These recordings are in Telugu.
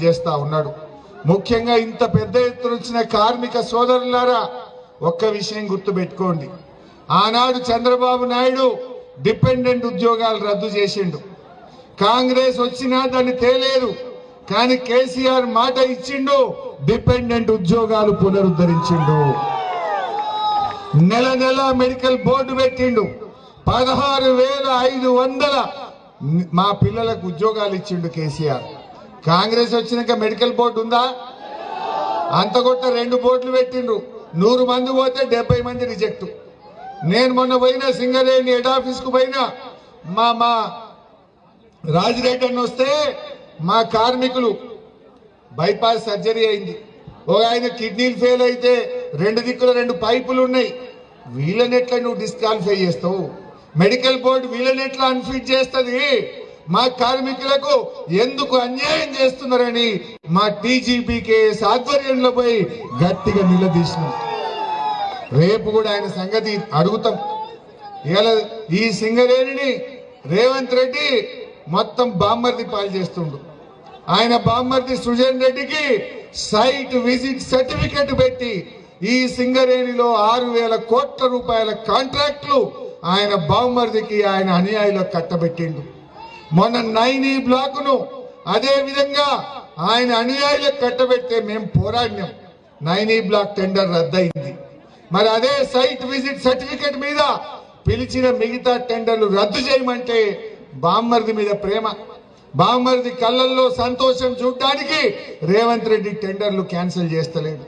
చేస్తా ఉన్నాడు. ముఖ్యంగా ఇంత పెద్ద ఎత్తున వచ్చిన కార్మిక సోదరులారా ఒక్క విషయం గుర్తుపెట్టుకోండి. ఆనాడు చంద్రబాబు నాయుడు డిపెండెంట్ ఉద్యోగాలు రద్దు చేసిండు. కాంగ్రెస్ వచ్చినా దాన్ని తేలేదు. కానీ కేసీఆర్ మాట ఇచ్చిండు, డిపెండెంట్ ఉద్యోగాలు పునరుద్ధరించిండు. నెల నెల మెడికల్ బోర్డు పెట్టిండు. 16,500 మా పిల్లలకు ఉద్యోగాలు ఇచ్చిండు కేసీఆర్. కాంగ్రెస్ వచ్చినాక మెడికల్ బోర్డు ఉందా? అంతకొట్ట 2 బోర్డులు పెట్టిండ్రు. 100 మంది పోతే 70 మంది రిజెక్ట్. నేను మొన్న పోయిన సింగరేణి హెడ్ ఆఫీస్ కు పోయినా, మా రాజిరెడ్డి అన్న వస్తే మా కార్మికులు బైపాస్ సర్జరీ అయింది. ఒక ఆయన కిడ్నీలు ఫెయిల్ అయితే 2 దిక్కుల 2 పైపులు ఉన్నాయి. వీళ్ళని ఎట్లా నువ్వు డిస్క్వాలిఫై చేస్తావు? మెడికల్ బోర్డు వీళ్ళని ఎట్లా అన్ఫిట్ చేస్తుంది? మా కార్మికులకు ఎందుకు అన్యాయం చేస్తున్నారని మా టీజీపీకేఎస్ ఆధ్వర్యంలో పోయి గట్టిగా నిలదీసినాం. రేపు కూడా ఆయన సంగతి అడుగుతాం. ఇలా ఈ సింగరేణిని రేవంత్ రెడ్డి మొత్తం బామ్మర్ది పాలు చేస్తుండు. ఆయన బామ్మర్ది సృజన్ రెడ్డికి సైట్ విజిట్ సర్టిఫికెట్ పెట్టి ఈ సింగరేణిలో 6,000 కోట్ల రూపాయల కాంట్రాక్టులు ఆయన బామ్మర్దికి ఆయన అనుయాయులకు కట్టబెట్టిండు. మొన్న 9E బ్లాక్ ను అదే విధంగా ఆయన అనుయాయులకు కట్టబెట్టే మేము పోరాడినాం. 9E black tender రద్దయింది. మరి అదే సైట్ విజిట్ సర్టిఫికెట్ మీద పిలిచిన మిగతా టెండర్లు రద్దు చేయమంటే బామ్మర్ది మీద ప్రేమ, బామ్మర్ది కళ్ళల్లో సంతోషం చూడడానికి రేవంత్ రెడ్డి టెండర్లు క్యాన్సిల్ చేస్తలేడు.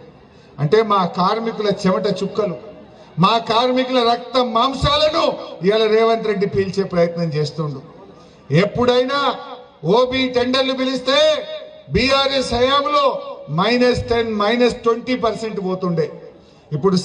అంటే మా కార్మికుల చెమట చుక్కలు, మా కార్మికుల రక్త మాంసాలను ఇవాళ రేవంత్ రెడ్డి పీల్చే ప్రయత్నం చేస్తుండు. ఎప్పుడైనా ఓబీ టెండర్లు పిలిస్తే బీఆర్ఎస్ హయాంలో -10, -20% పోతుండే. ఇప్పుడు